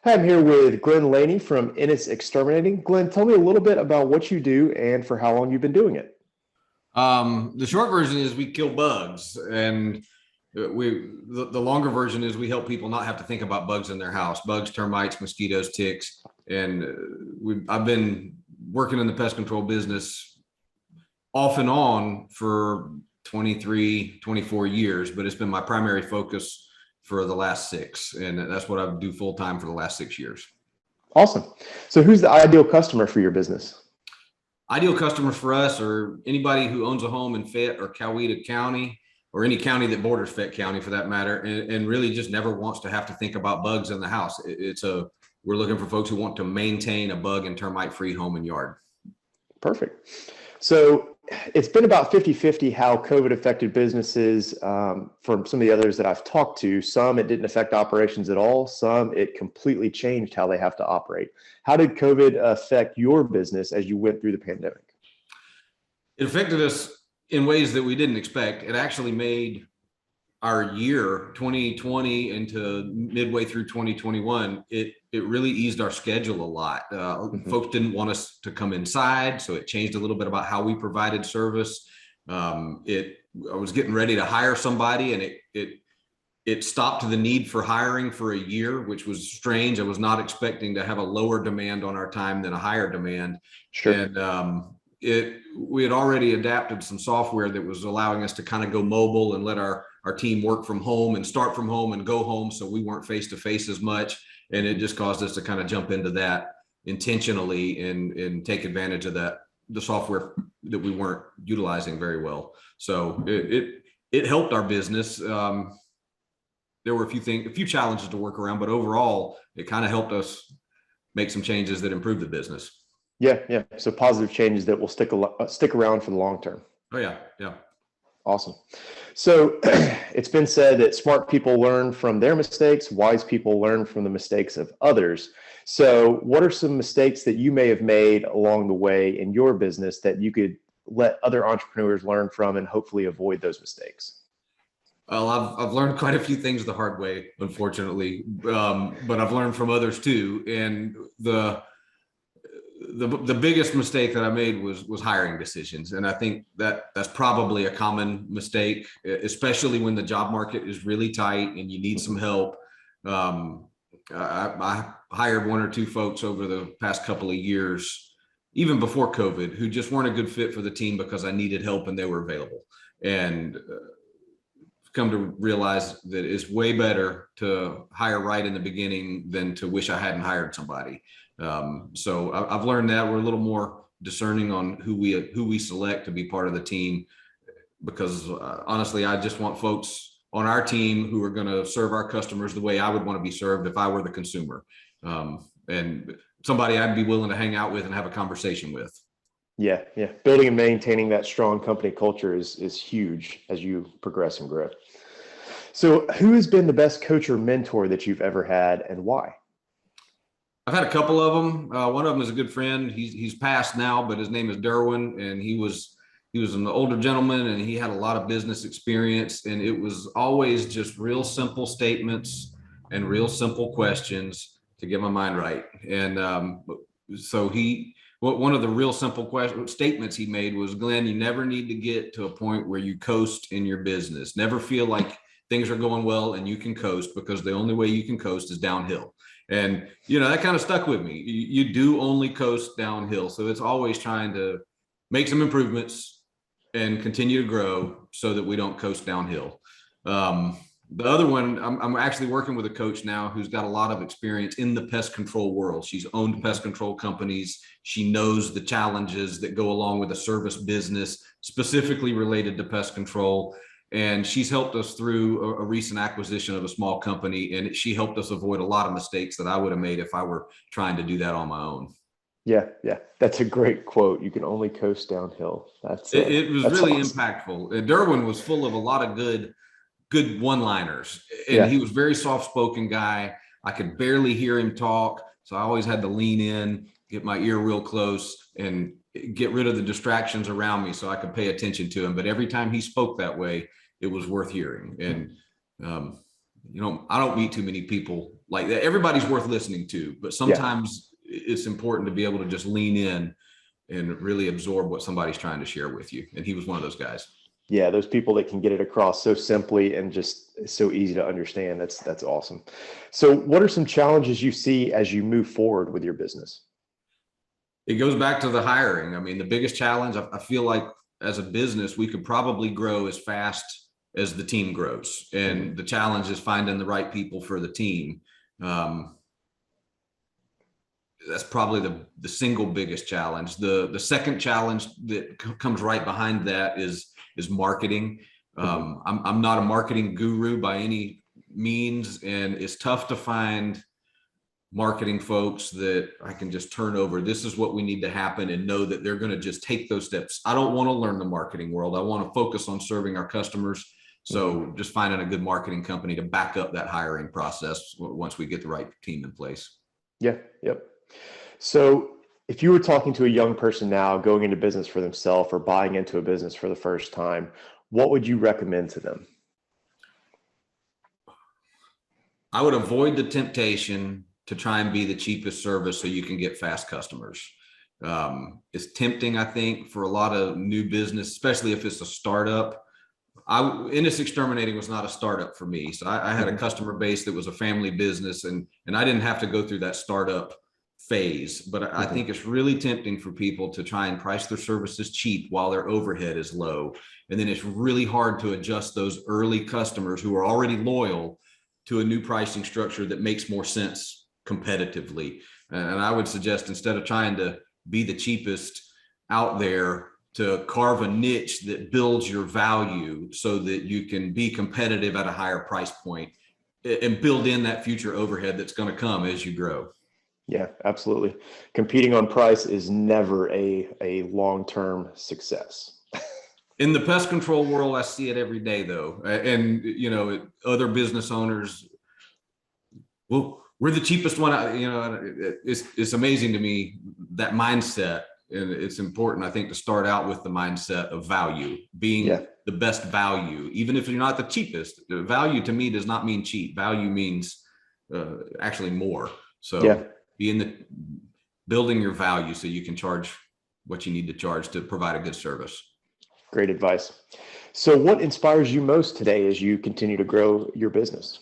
Hi, I'm here with Glenn Laney from Ennis Exterminating. Glenn, tell me a little bit about what you do and for how long you've been doing it. The short version is we kill bugs, and the longer version is we help people not have to think about bugs in their house: bugs, termites, mosquitoes, ticks. And I've been working in the pest control business off and on for 23, 24 years, but it's been my primary focus for the last six, and that's what I do full time for the last 6 years. Awesome. So, who's the ideal customer for your business? Ideal customers for us are anybody who owns a home in Fayette or Coweta County, or any county that borders Fayette County for that matter, and really just never wants to have to think about bugs in the house. We're looking for folks who want to maintain a bug and termite free home and yard. Perfect. So, it's been about 50-50 how COVID affected businesses. From some of the others that I've talked to, some it didn't affect operations at all, some it completely changed how they have to operate. How did COVID affect your business as you went through the pandemic? It affected us in ways that we didn't expect. It actually made our year 2020 into midway through 2021, it really eased our schedule a lot. Folks didn't want us to come inside, so it changed a little bit about how we provided service. I was getting ready to hire somebody, and it stopped the need for hiring for a year, which was strange. I was not expecting to have a lower demand on our time than a higher demand. Sure. And we had already adapted some software that was allowing us to kind of go mobile and let our team work from home and start from home and go home, so we weren't face to face as much, and it just caused us to kind of jump into that intentionally and take advantage of the software that we weren't utilizing very well. So it helped our business. There were a few challenges to work around, but overall it kind of helped us make some changes that improved the business. Yeah. So positive changes that will stick around for the long term. Oh yeah. Awesome. So it's been said that smart people learn from their mistakes, wise people learn from the mistakes of others. So what are some mistakes that you may have made along the way in your business that you could let other entrepreneurs learn from and hopefully avoid those mistakes? Well, I've learned quite a few things the hard way, unfortunately, but I've learned from others too. And the biggest mistake that I made was hiring decisions. And I think that's probably a common mistake, especially when the job market is really tight and you need some help. I hired one or two folks over the past couple of years, even before COVID, who just weren't a good fit for the team because I needed help and they were available. And come to realize that it's way better to hire right in the beginning than to wish I hadn't hired somebody. So I've learned that we're a little more discerning on who we select to be part of the team, because honestly, I just want folks on our team who are going to serve our customers the way I would want to be served if I were the consumer, and somebody I'd be willing to hang out with and have a conversation with. Yeah. Building and maintaining that strong company culture is huge as you progress and grow. So who has been the best coach or mentor that you've ever had, and why? I've had a couple of them. One of them is a good friend. He's passed now, but his name is Derwin, and he was an older gentleman, and he had a lot of business experience, and it was always just real simple statements and real simple questions to get my mind right. And so one of the real simple statements he made was, Glenn, you never need to get to a point where you coast in your business. Never feel like things are going well and you can coast, because the only way you can coast is downhill. And, that kind of stuck with me. You do only coast downhill. So it's always trying to make some improvements and continue to grow so that we don't coast downhill. The other one, I'm actually working with a coach now who's got a lot of experience in the pest control world. She's owned pest control companies. She knows the challenges that go along with a service business, specifically related to pest control. And she's helped us through a recent acquisition of a small company, and she helped us avoid a lot of mistakes that I would have made if I were trying to do that on my own. Yeah. That's a great quote. You can only coast downhill. It was that's really awesome. impactful. Derwin was full of a lot of good one-liners, and he was a very soft-spoken guy. I could barely hear him talk, so I always had to lean in, get my ear real close, and get rid of the distractions around me so I could pay attention to him. But every time he spoke that way, it was worth hearing. And I don't meet too many people like that. Everybody's worth listening to, but sometimes it's important to be able to just lean in and really absorb what somebody's trying to share with you. And he was one of those guys. Yeah, those people that can get it across so simply and just so easy to understand. That's awesome. So what are some challenges you see as you move forward with your business? It goes back to the hiring. I mean, the biggest challenge, I feel like as a business, we could probably grow as fast as the team grows. And the challenge is finding the right people for the team. That's probably the single biggest challenge. The second challenge that comes right behind that is marketing. I'm not a marketing guru by any means, and it's tough to find marketing folks that I can just turn over. This is what we need to happen, and know that they're going to just take those steps. I don't want to learn the marketing world. I want to focus on serving our customers. So just finding a good marketing company to back up that hiring process once we get the right team in place. Yeah. Yep. So if you were talking to a young person now going into business for themselves or buying into a business for the first time, what would you recommend to them? I would avoid the temptation to try and be the cheapest service so you can get fast customers. It's tempting, I think, for a lot of new business, especially if it's a startup. Ennis Exterminating was not a startup for me. So I had a customer base that was a family business, and I didn't have to go through that startup phase. But I think it's really tempting for people to try and price their services cheap while their overhead is low. And then it's really hard to adjust those early customers who are already loyal to a new pricing structure that makes more sense competitively. And I would suggest, instead of trying to be the cheapest out there, to carve a niche that builds your value so that you can be competitive at a higher price point and build in that future overhead that's going to come as you grow. Yeah, absolutely. Competing on price is never a long-term success. In the pest control world, I see it every day, though. And, you know, other business owners, well, we're the cheapest one. You know, it's amazing to me, that mindset. And it's important, I think, to start out with the mindset of value, being the best value, even if you're not the cheapest. The value to me does not mean cheap. Value means actually more. So building your value so you can charge what you need to charge to provide a good service. Great advice. So what inspires you most today as you continue to grow your business?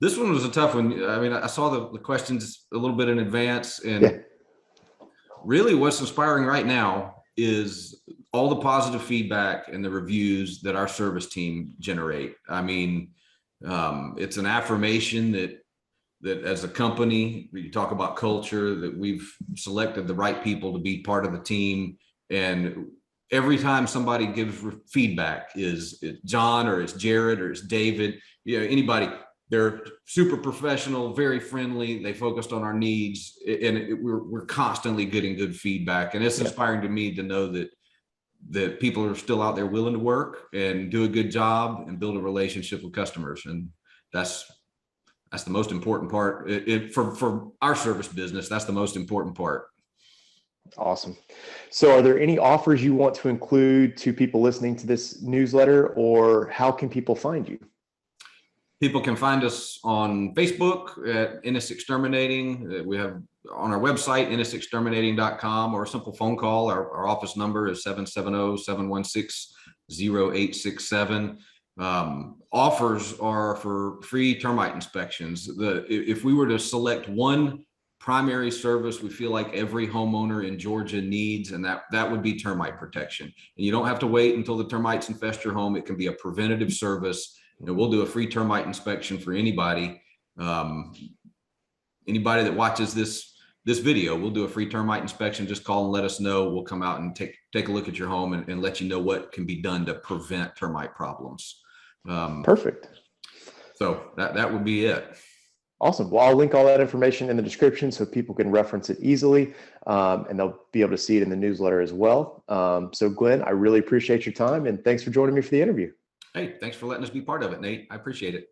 This one was a tough one. I mean, I saw the questions a little bit in advance, and really what's inspiring right now is all the positive feedback and the reviews that our service team generate. I mean, it's an affirmation that as a company, you talk about culture, that we've selected the right people to be part of the team. And every time somebody gives feedback, is it John or it's Jared or it's David, you know, anybody, they're super professional, very friendly. They focused on our needs, and we're constantly getting good feedback. And it's inspiring to me to know that people are still out there willing to work and do a good job and build a relationship with customers. And that's the most important part. For our service business, that's the most important part. Awesome. So are there any offers you want to include to people listening to this newsletter, or how can people find you? People can find us on Facebook at Ennis Exterminating. We have on our website, ennisexterminating.com, or a simple phone call. Our office number is 770-716-0867. Offers are for free termite inspections. If we were to select one primary service we feel like every homeowner in Georgia needs, and that would be termite protection. And you don't have to wait until the termites infest your home. It can be a preventative service. And we'll do a free termite inspection for anybody. Anybody that watches this video, we'll do a free termite inspection. Just call and let us know. We'll come out and take a look at your home and let you know what can be done to prevent termite problems. Perfect. So that would be it. Awesome. Well, I'll link all that information in the description so people can reference it easily, and they'll be able to see it in the newsletter as well. So Glenn, I really appreciate your time, and thanks for joining me for the interview. Hey, thanks for letting us be part of it, Nate. I appreciate it.